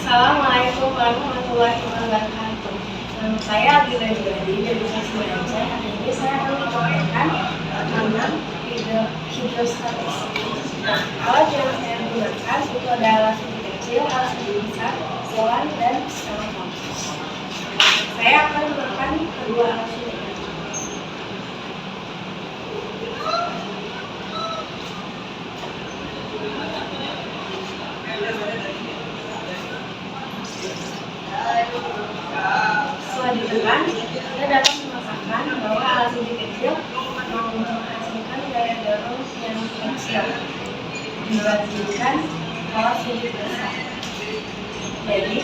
Assalamualaikum warahmatullahi wabarakatuh. Nama saya Abdullah Jadi dari kelas 9C. Hari ini saya akan menyampaikan tentang hidrostatik. Alat yang saya gunakan itu ada alat segi kecil, alat segi besar, selang, dan telepon. Saya akan menggunakan kedua alat segi kecil. Setelah ditekan, kita dapat merasakan bahwa alat segi kecil menghasilkan gaya dorong yang kecil dibandingkan alat segi besar. Jadi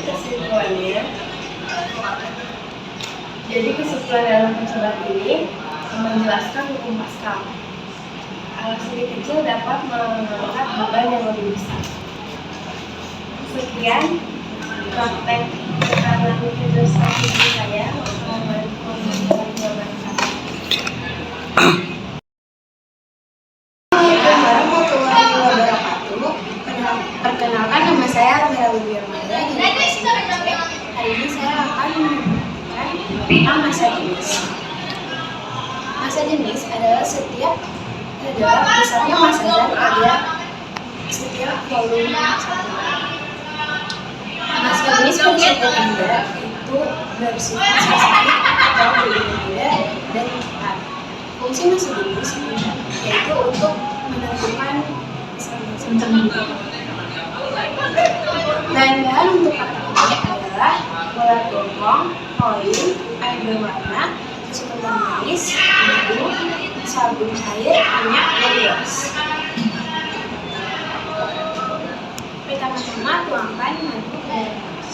kesimpulan dalam percobaan ini menjelaskan hukum Pascal. Alat segi kecil dapat mengangkat beban yang lebih besar. Sekian praktek tekanan hidrostatik saya. Wassalamualaikum warahmatullahi wabarakatuh. Perkenalkan, nama saya Mira Widiamanda. Hari ini saya akan memberikan tentang massa jenis. Massa jenis adalah besarnya massa zat pada setiap volume satu. Massa jenis fungsi ketiga itu bersifat spesifik atau berbeda dan cepat. Fungsi massa jenis yaitu untuk menentukan bahan-bahan untuk praktek ini adalah bola gongkong, koin, air berwarna, susu kental manis, madu, sabun cair, minyak, dan gelas. Pertama-tama tuangkan madu ke dalam gelas.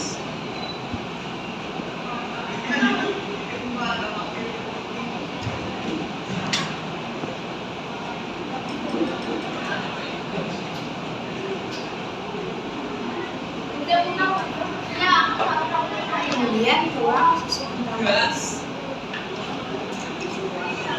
Kemudian tuang susu kental manis. Tuang sabun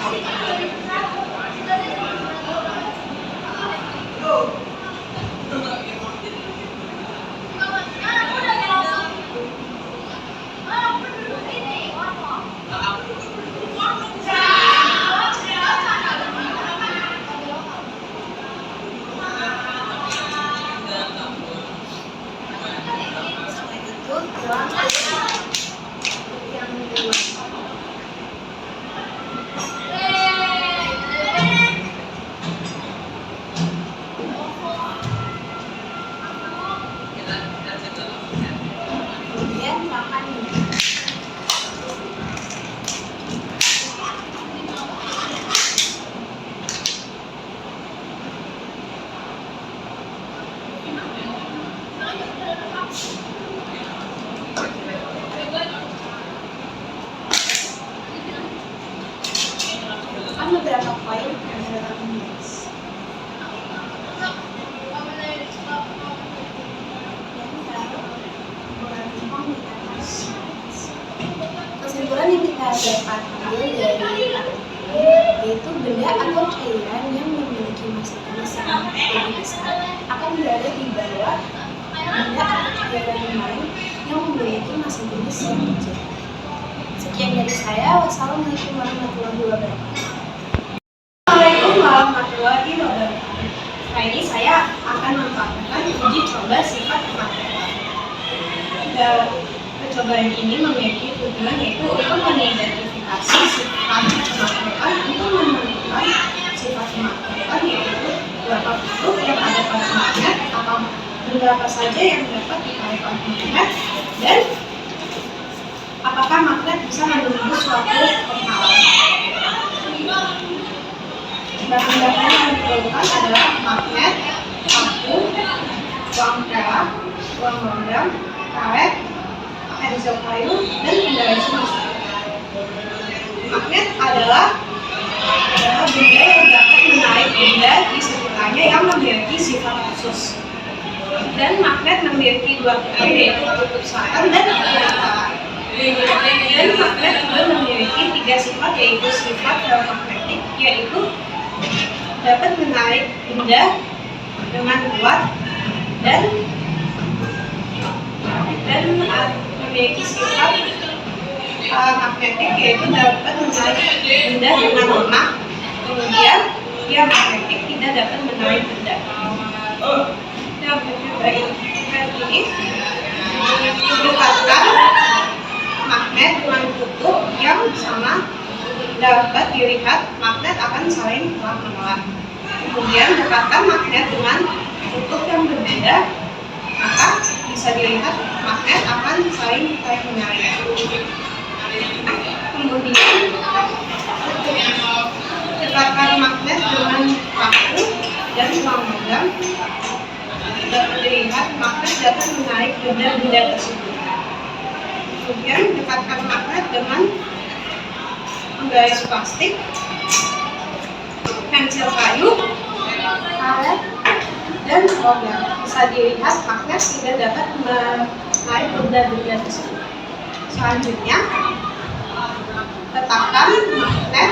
cair. Beberapa poin yang dapat menulis. Kesimpulan yang kita dapat ambil dari yaitu benda atau cairan yang memiliki massa jenis yang lebih besar akan berada di bawah benda atau cairan lain yang memiliki massa jenis yang kecil. Sekian dari saya. Wassalamualaikum warahmatullahi wabarakatuh. Warahmatullahi wabarakatuh. Nah, ini saya akan mempraktekkan uji coba sifat kematerialan. Percobaan ini memiliki tujuan yaitu untuk mengidentifikasi sifat kematerialan untuk menentukan sifat kematerialan yaitu berapa bentuk yang ada pada magnet atau berapa saja yang dapat ditarik oleh magnet dan apakah magnet bisa memberi suatu perkara. Bahan-bahan yang diperlukan adalah magnet, paku, uang perak, uang logam, karet, encel kayu, dan kendali semesta. Magnet adalah yang memiliki sifat khusus. Dan magnet memiliki dua kutub, yaitu kutub selatan dan utara. Dan magnet juga memiliki tiga sifat, yaitu sifat ferromagnetik, yaitu dapat menarik benda dengan kuat dan memiliki sifat magnetik, yaitu dapat menarik benda dengan lemah. Kemudian dia magnetik, tidak dapat menarik benda. Yang ini dekatkan magnet dengan kutub yang sama, dapat dilihat magnet akan saling menolak. Kemudian dekatkan magnet dengan kutub yang berbeda, maka bisa dilihat magnet akan saling menarik. Kemudian dekatkan magnet dengan paku dan ruang logam, dapat dilihat magnet dapat menarik benda-benda tersebut. Kemudian dekatkan magnet dengan penggaris plastik, pensil kayu, karet, dan logam. Bisa dilihat magnet tidak dapat menarik benda-benda tersebut. Selanjutnya, letakkan magnet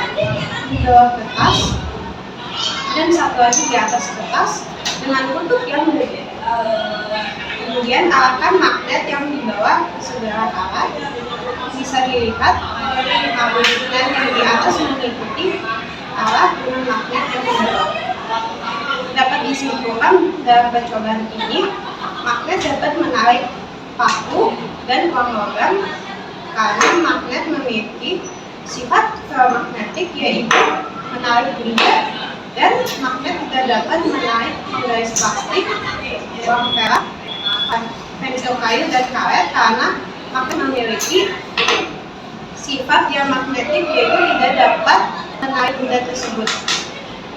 di bawah kertas dan satu lagi di atas kertas dengan kutub yang berbeda. Kemudian arahkan magnet yang di bawah ke segala arah. Bisa dilihat magnet yang di atas mengikuti arah dengan magnet yang di bawah. Dapat disimpulkan dalam percobaan ini, magnet dapat menarik paku dan ruang logam karena magnet memiliki sifat ferromagnetik, yaitu menarik benda, dan magnet juga dapat menarik penggaris plastik, ruang perak, pensil kayu, dan karet karena magnet memiliki sifat yang magnetik, yaitu tidak dapat menarik benda tersebut.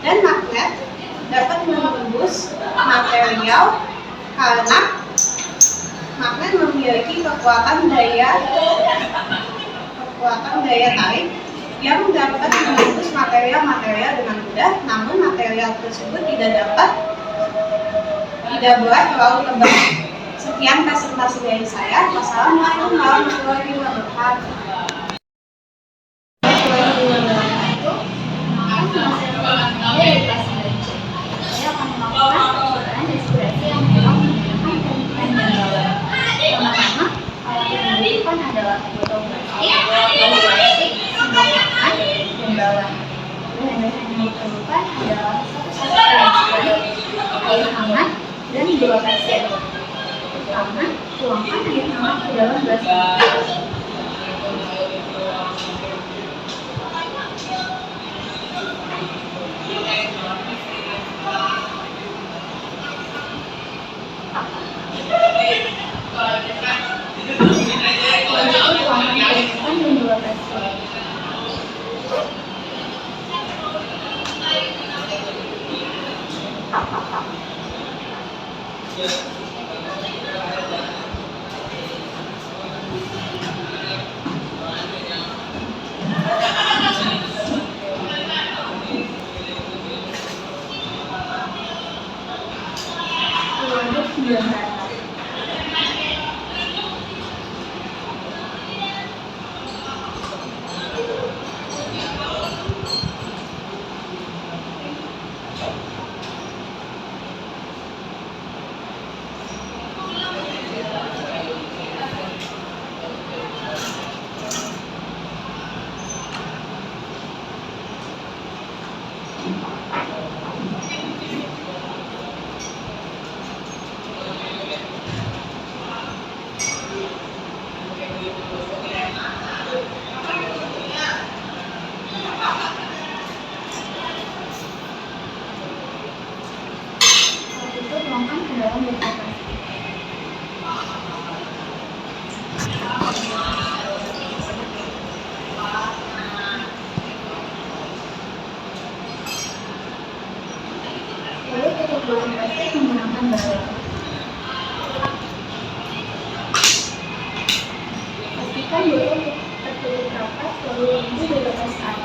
Dan magnet dapat menembus material karena magnet memiliki kekuatan daya tarik yang dapat menembus material-material dengan mudah, namun material tersebut tidak boleh terlalu tebal. Sekian presentasi dari saya. Wassalamualaikum warahmatullahi wabarakatuh. Saya akan melakukan percobaan respirasi yang memang menggunakan pembukaan dan bawah. Pertama-tama, alat yang dibutuhkan adalah botol plastik, sendok makan, dan bawah. Bahan-bahan yang diperlukan adalah satu spray, air hangat, dan 2 pasir. Pertama, tuangkan air hangat ke dalam gelas plastik. Tuangkan ke dalam botol plastik. Lalu tutup botol plastik menggunakan balon. Pastikan botol tertutup rapat, lalu isi bebas air.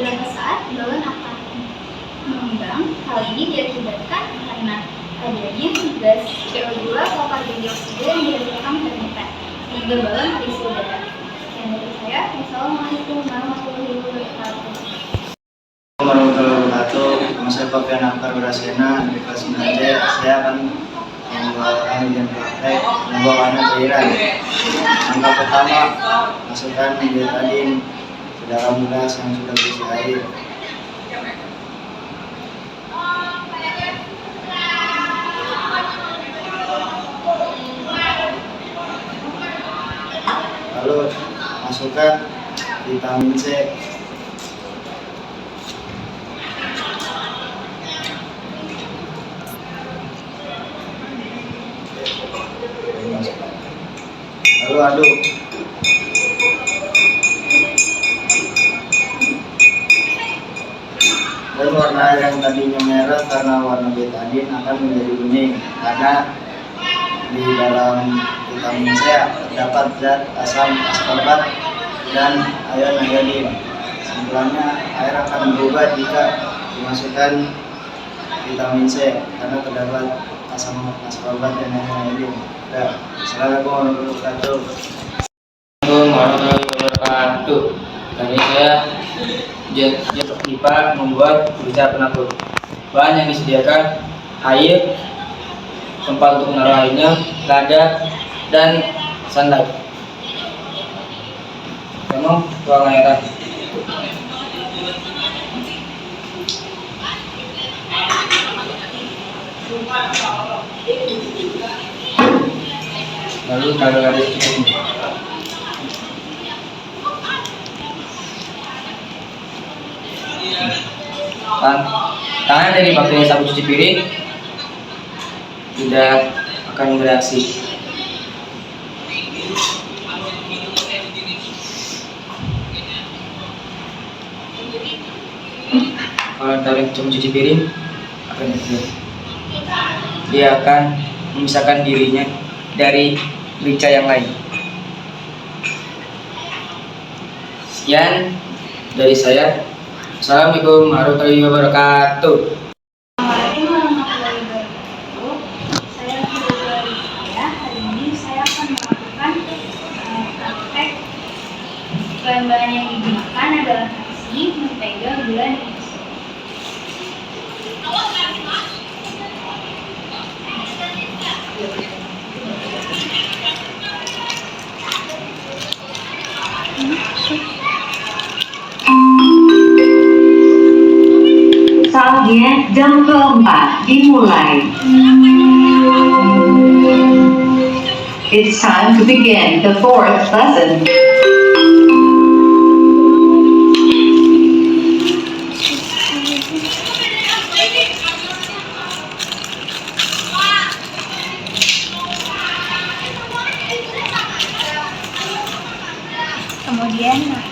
beberapa saat balon akan mengembang. Hal ini diakibatkan karena adanya gas CO2 atau karbon dioksida yang dihasilkan ternyata sehingga balon terisi udara. Sekian dari saya. Wassalamualaikum warahmatullahi wabarakatuh. Warahmatullahi wabarakatuh. Nama saya Fabian Akbar Berasena dari kelas 9C. Saya akan membawakan ujian praktek pembuangan cairan. Langkah pertama, masukkan betadin ke dalam gelas yang sudah berisi air. Lalu masukkan vitamin C. Lalu aduk. Dan warna air yang tadinya merah karena warna betadin akan menjadi kuning karena di dalam vitamin C terdapat zat asam askorbat dan ion iodin. Kesimpulannya, air akan berubah jika dimasukkan vitamin C karena terdapat asam askorbat dan ion iodin. Assalamualaikum warahmatullahi wabarakatuh. Kali saya IPA membuat berita penakut. Bahan yang disediakan air, tempat untuk menaruh airnya, lada, dan sunlight. Memang ruang airan. Lalu taruh garis cukupnya. Tangan dari bagian sabun cuci piring tidak akan bereaksi. Kalau tarik sabun cuci piring akan dia akan memisahkan dirinya dari rica yang lain. Sekian dari saya. Assalamualaikum warahmatullahi wabarakatuh. Assalamualaikum warahmatullahi wabarakatuh. Saya dari saya. Hari ini saya akan melakukan praktek. Bahan-bahan yang digunakan adalah nasi, mentega, gula, dan susu. Saatnya jam keempat dimulai. It's time to begin the fourth lesson. Kemudian nasi.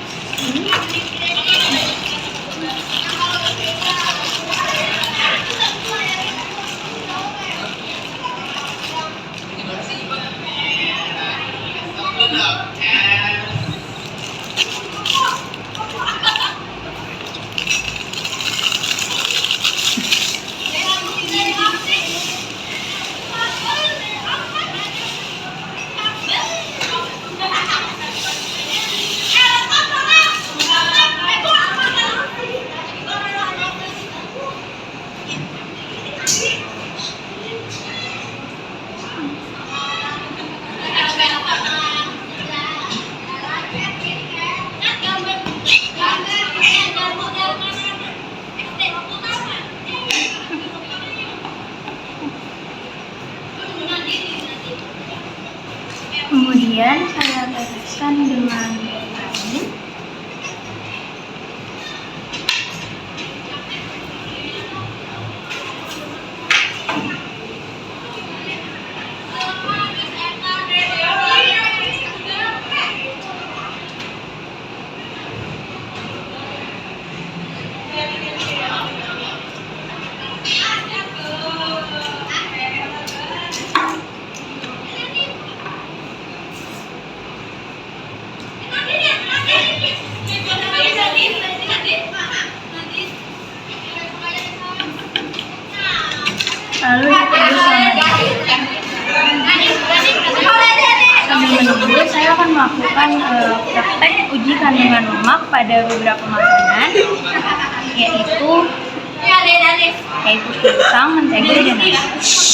lalu ditunggu selama 2 jam. Sambil menunggu, saya akan melakukan praktek uji kandungan lemak pada beberapa makanan, yaitu pisang, mentega, dan nasi.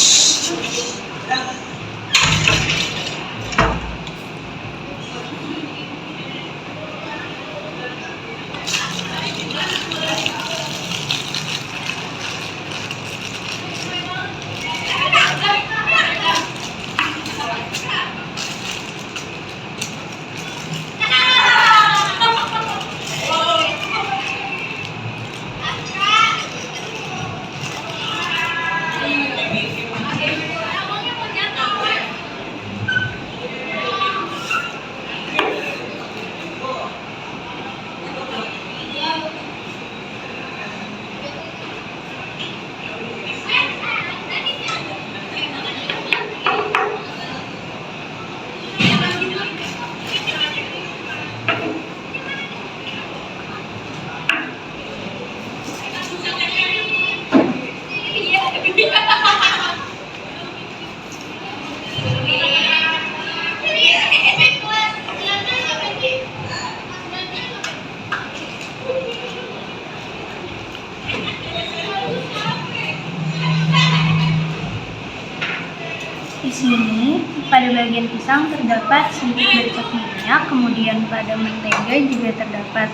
Di sini, pada bagian pisang terdapat sedikit bercak minyak, kemudian pada mentega juga terdapat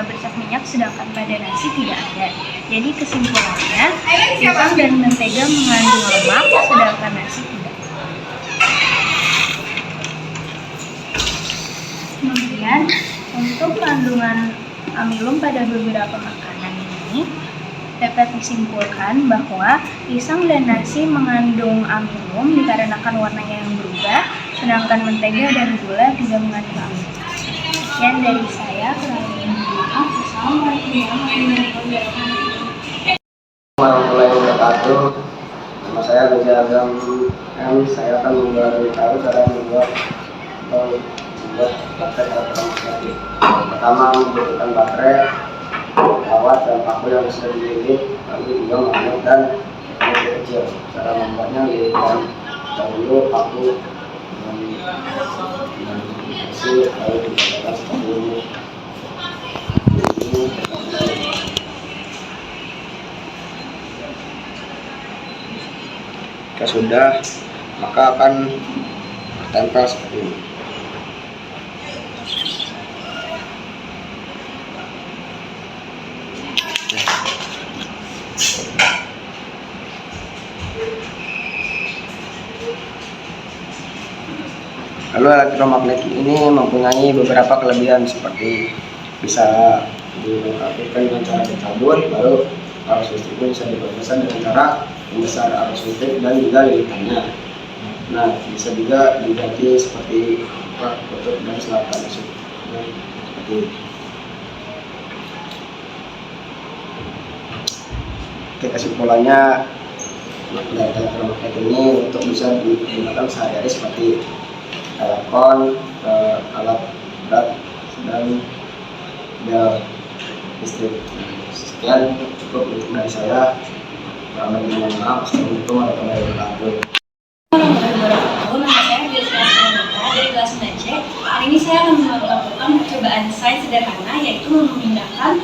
bercak minyak, sedangkan pada nasi tidak ada. Jadi kesimpulannya, pisang dan mentega mengandung lemak, sedangkan nasi tidak. Kemudian, untuk kandungan amilum pada beberapa makanan ini, dapat disimpulkan bahwa pisang dan nasi mengandung amilum dikarenakan warnanya yang berubah, sedangkan mentega dan gula tidak mengandung amilum. Sekian dari saya, kurang lebihnya maaf. Assalamualaikum warahmatullahi wabarakatuh. Nama saya Reza Azam M. Saya akan memberitahu cara membuat baterai elektronik. Pertama, membutuhkan baterai, kawat dan paku yang bisa dililit, lalu juga magnet dan baterai kecil. Cara membuatnya lilitkan dahulu paku dan besi, lalu dipecahkan seperti ini. Jika sudah, maka akan tertempel seperti ini. Lalu elektromagnet ini mempunyai beberapa kelebihan seperti bisa dilengkapikan dengan cara dicabut, lalu arus listrik bisa diperbesar dengan cara membesar arus listrik dan juga lilitannya. Nah, bisa juga diganti seperti kutub dan selatan seperti ini. Oke, kesimpulannya, magnet elektromagnet ini untuk bisa digunakan sehari-hari seperti telepon, alat berat, dan bel listrik. Sekian cukup untuk dari saya. Kurang lebihnya mohon maaf. Assalamualaikum warahmatullahi wabarakatuh. Nama saya Rizka dari kelas 9C. Hari ini saya akan melakukan percobaan sains sederhana, yaitu memindahkan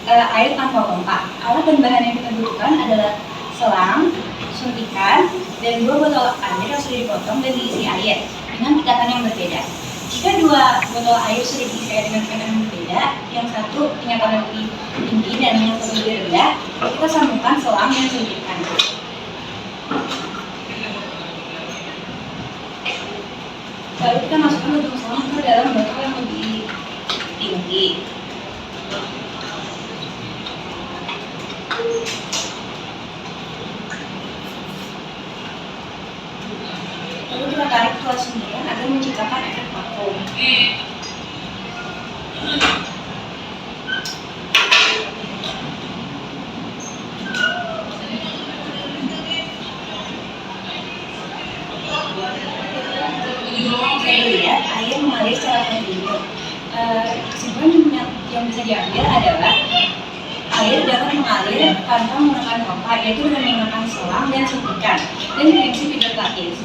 air tanpa pompa. Alat dan bahan yang kita butuhkan adalah selang, suntikan, dan 2 botol air yang sudah dipotong dan diisi air dengan tingkatan yang berbeda. Jika 2 botol air sudah diisi air dengan tingkatan yang berbeda, yang satu tingkatannya lebih tinggi dan yang satu lebih rendah, kita sambungkan selang yang suntikan. Lalu kita masukkan ujung selang ke dalam botol yang lebih tinggi. Lalu kita tarik tuas suntikan agar menciptakan efek vakum. Saya lihat air mengalir secara kontinu. Kesimpulan yang bisa diambil adalah air dapat mengalir tanpa menggunakan pompa, yaitu dengan menggunakan selang dan suntikan. Dan prinsip hidrostatis,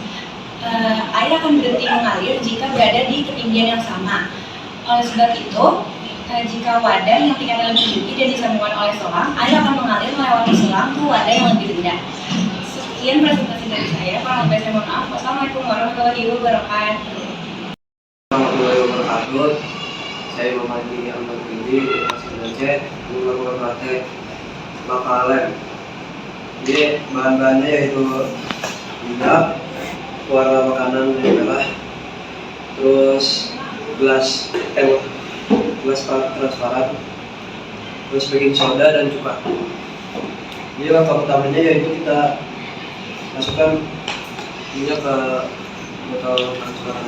air akan berhenti mengalir jika berada di ketinggian yang sama. Oleh sebab itu, jika wadah yang tingkatnya lebih tinggi dan disambungkan oleh selang, air akan mengalir melewati selang ke wadah yang lebih rendah. Sekian presentasi dari saya. Kalau lebih saya mohon maaf. Wassalamualaikum warahmatullahi wabarakatuh. Warahmatullahi wabarakatuh. Saya Muhammad Ahmad Bindi, kelas 9C, melakukan praktek bakalan. Jadi bahan-bahannya yaitu minyak, warna makanan yang merah, terus gelas transparan, terus baking soda dan cuka. Jadi langkah utamanya yaitu kita masukkan minyak ke botol transparan.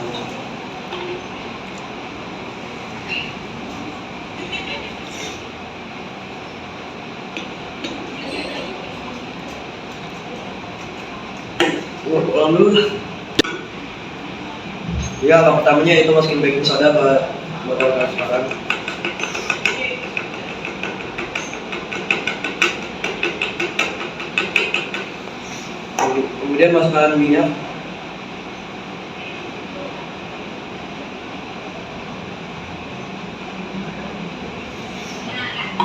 Ulang dulu. Ya, langkah pertamanya itu masukin baking soda ke botol transparan. Kemudian masukkan minyak.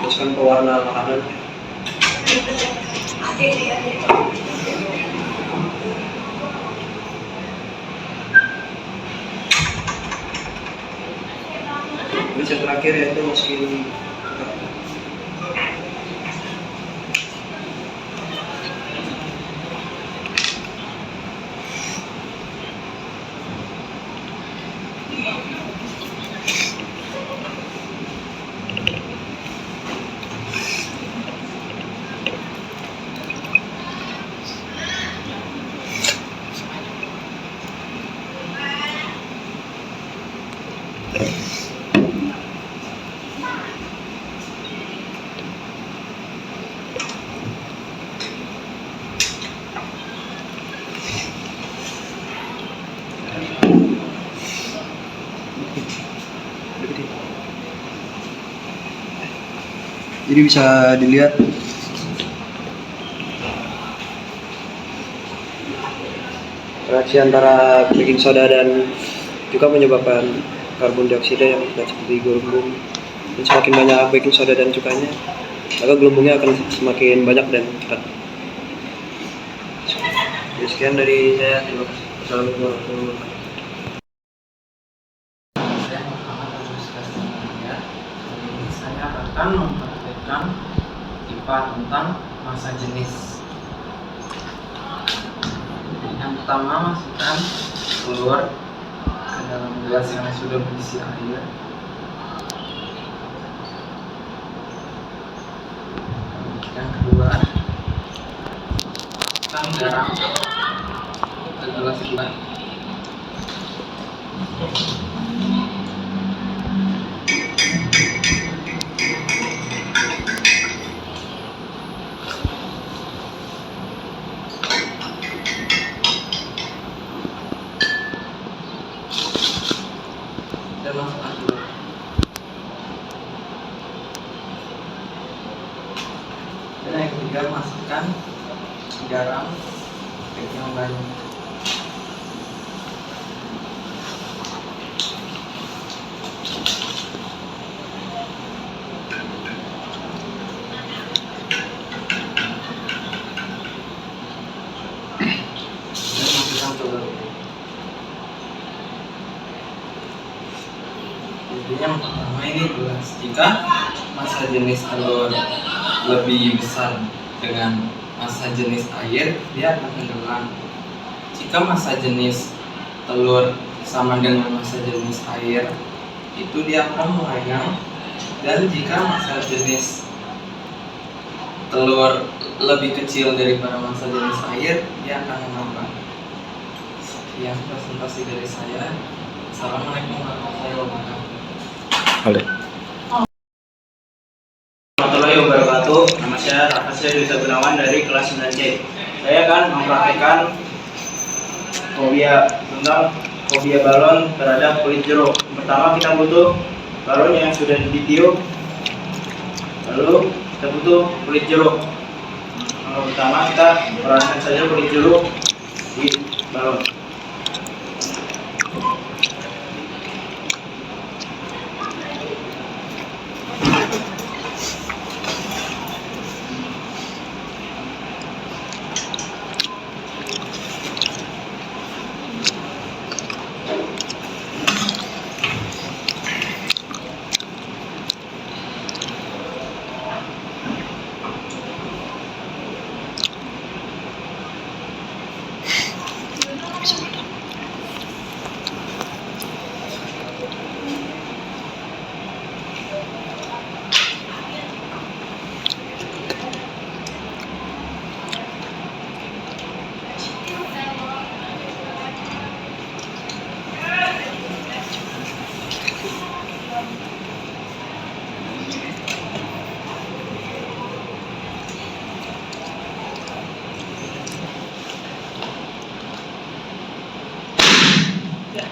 Masukkan pewarna makanan. Terus yang terakhir yaitu masukin jadi bisa dilihat reaksi antara baking soda dan juga menyebabkan karbon dioksida yang terlihat seperti gelembung. Dan semakin banyak baking soda dan cukanya, maka gelembungnya akan semakin banyak dan cepat. Sekian dari saya. Terima kasih. Assalamualaikum warahmatullahi wabarakatuh. Saya Muhammad Agus Kastimania. Kali ini saya akan mempraktikkan IPA tentang massa jenis. Yang pertama, masukkan telur ke dalam gelas yang sudah berisi air. Yang kedua, masukkan garam ke gelas gula. Dan masukkan telur. Dan yang ketiga, masukkan garam yang banyak. Dan masukkan telur. Jadi yang pertama ini gelas. Jika massa jenis telur lebih besar dengan massa jenis air, dia akan tenggelam. Jika massa jenis telur sama dengan massa jenis air, itu dia akan melayang. Dan jika massa jenis telur lebih kecil daripada massa jenis air, dia akan mengambang. Sekian presentasi dari saya. Assalamualaikum warahmatullahi wabarakatuh. Warahmatullahi wabarakatuh. Nama saya Rafasya Dwi Gunawan dari kelas 9C. Saya akan mempraktikkan fobia balon terhadap kulit jeruk. Pertama kita butuh balon yang sudah ditiup, lalu kita butuh kulit jeruk. Yang pertama kita peraskan saja kulit jeruk di balon.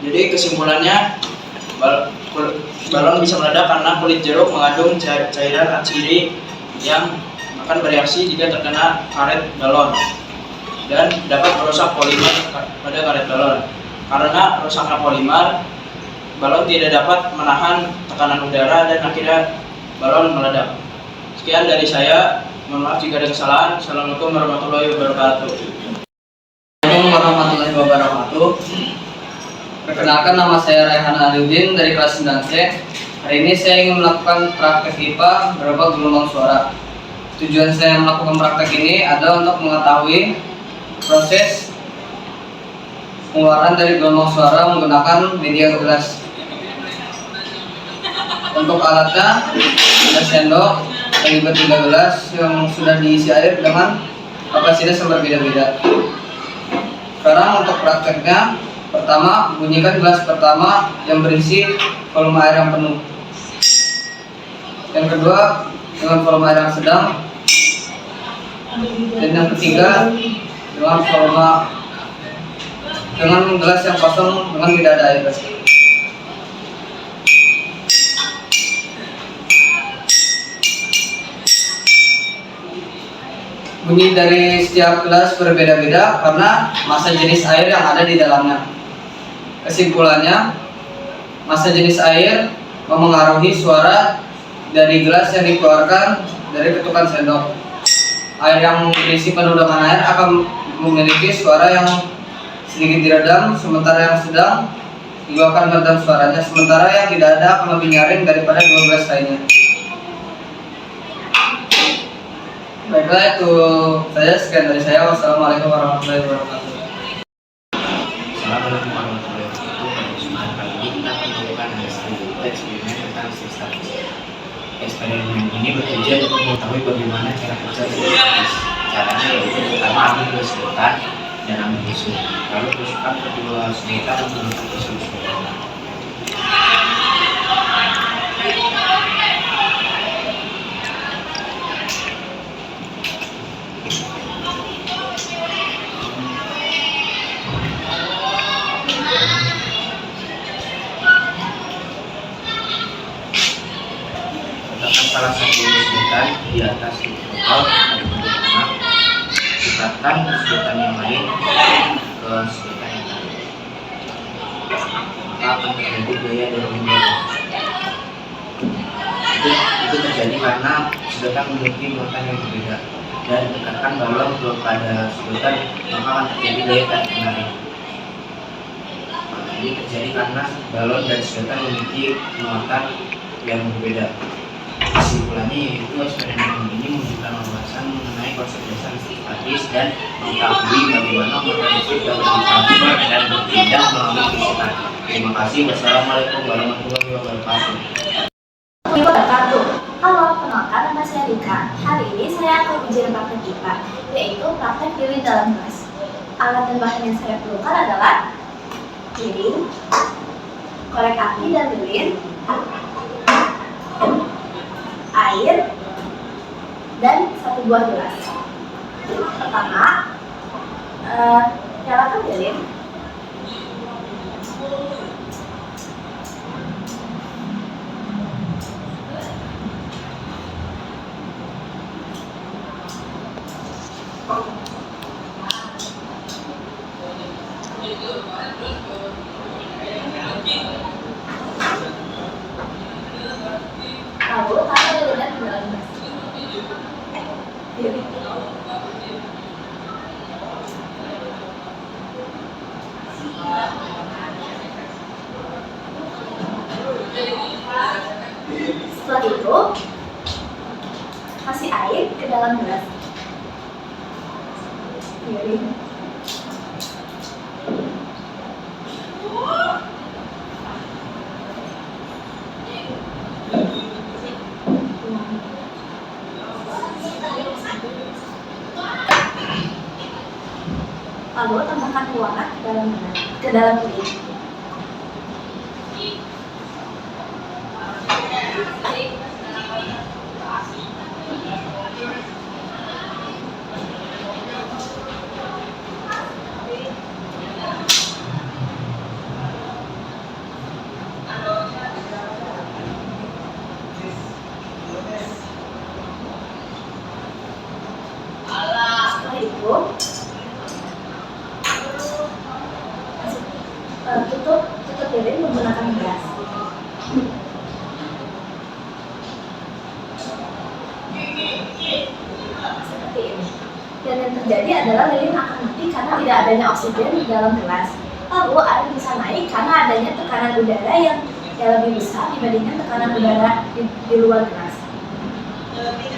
Jadi kesimpulannya, balon bisa meledak karena kulit jeruk mengandung cairan atsiri yang akan bereaksi jika terkena karet balon dan dapat merusak polimer pada karet balon. Karena rusaknya polimer, balon tidak dapat menahan tekanan udara dan akhirnya balon meledak. Sekian dari saya, mohon maaf jika ada kesalahan. Assalamualaikum warahmatullahi wabarakatuh. Assalamualaikum warahmatullahi wabarakatuh. Perkenalkan, nama saya Raihan Aliuddin dari kelas 9C. Hari ini saya ingin melakukan praktek IPA berupa gelombang suara. Tujuan saya melakukan praktek ini adalah untuk mengetahui proses pengeluaran dari gelombang suara menggunakan media gelas. Untuk alatnya ada sendok kaliber 3 gelas yang sudah diisi air dengan kapasitas yang berbeda-beda. Sekarang untuk prakteknya, pertama, bunyikan gelas pertama yang berisi volume air yang penuh. Yang kedua, dengan volume air yang sedang. Dan yang ketiga, dengan gelas yang kosong dengan tidak ada air. Bunyi dari setiap gelas berbeda-beda karena massa jenis air yang ada di dalamnya. Kesimpulannya, massa jenis air memengaruhi suara dari gelas yang dikeluarkan dari ketukan sendok. Air yang berisi penuh dengan air akan memiliki suara yang sedikit diredam, sementara yang sedang juga akan meredam suaranya, sementara yang tidak ada akan lebih nyaring daripada 2 gelas lainnya. Baiklah, itu saja, sekian dari saya. Wassalamualaikum warahmatullahi wabarakatuh. Assalamualaikum warahmatullahi wabarakatuh. Pada kesempatan kali ini kita akan melakukan eksperimen tentang statistik. Eksperimen ini bertujuan untuk mengetahui bagaimana cara kerja statistik. Caranya yaitu pertama ambil 2 sedotan dan ambil tisu, lalu tusukkan kedua sedotan menggunakan tisu sedotan. Letakkan salah satu sedotan di atas botol ada penggunaan. Dekatkan sedotan yang lain ke sedotan yang lain. Maka akan terjadi gaya dorong mendorong. Itu terjadi karena sedotan memiliki muatan yang berbeda. Dan dekatkan balon kepada sedotan, maka akan terjadi gaya tarik menarik. Ini terjadi karena balon dan sedotan memiliki muatan yang berbeda. Kesimpulannya yaitu eksperimen ini menunjukkan wawasan mengenai konsep dasar listrik statis dan mengetahui bagaimana muatan listrik dapat ditransfer dan berpindah melalui listrik. Terima kasih. Wassalamualaikum warahmatullahi wabarakatuh. Halo, kenalkan, nama saya Rika. Hari ini saya akan ujian praktek IPA, yaitu praktek lilin dalam gelas. Alat dan bahan yang saya perlukan adalah piring, korek api dan lilin, air, dan 1 buah gelas. Pertama, nyalakan lilin. Lalu apa perbedaan dalam gas? Setelah itu, kasih air ke dalam gelas. Lalu tambahkan pewarna ke dalam piring. Setelah itu, tutup piring menggunakan gas. Seperti ini. Dan yang terjadi adalah lilin akan mati karena tidak adanya oksigen di dalam gelas. Lalu air bisa naik karena adanya tekanan udara yang lebih besar dibandingkan tekanan udara di luar gelas.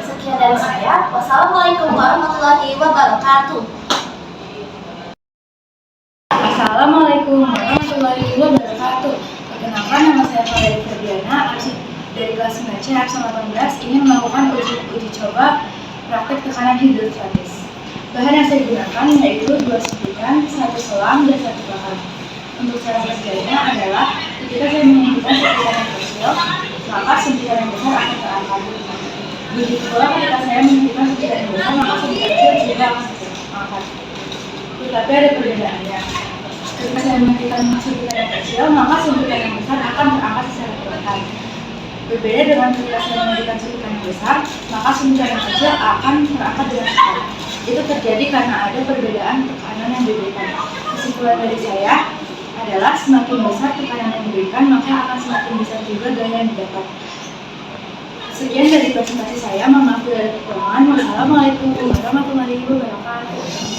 Sekian dari saya. Wassalamualaikum warahmatullahi wabarakatuh. Assalamualaikum warahmatullahi wabarakatuh. Perkenalkan, nama saya Fadli Ferdiana, dari kelas 9C absen 18, ingin melakukan uji coba praktek tekanan hidrostatis. Bahan yang saya gunakan yaitu 2 suntikan, 1 selang, dan 1 bahan. Untuk cara kerjanya adalah ketika saya menghentikan suntikan yang kecil, maka suntikan yang besar akan terangkat. Begitu pula ketika saya menghentikan suntikan yang besar, maka suntikan kecil juga akan terangkat. Tetapi ada perbedaannya. Ketika saya menghentikan suntikan yang kecil, maka suntikan yang besar akan terangkat secara perlahan. Berbeda dengan ketika saya menghentikan suntikan yang besar, maka suntikan yang kecil akan terangkat dengan cepat. Itu terjadi karena ada perbedaan tekanan yang diberikan. Kesimpulan dari saya adalah semakin besar tekanan yang diberikan, maka akan semakin besar juga gaya yang didapat. Sekian dari presentasi saya, mohon maaf bila ada kekurangan. Wassalamualaikum warahmatullahi wabarakatuh.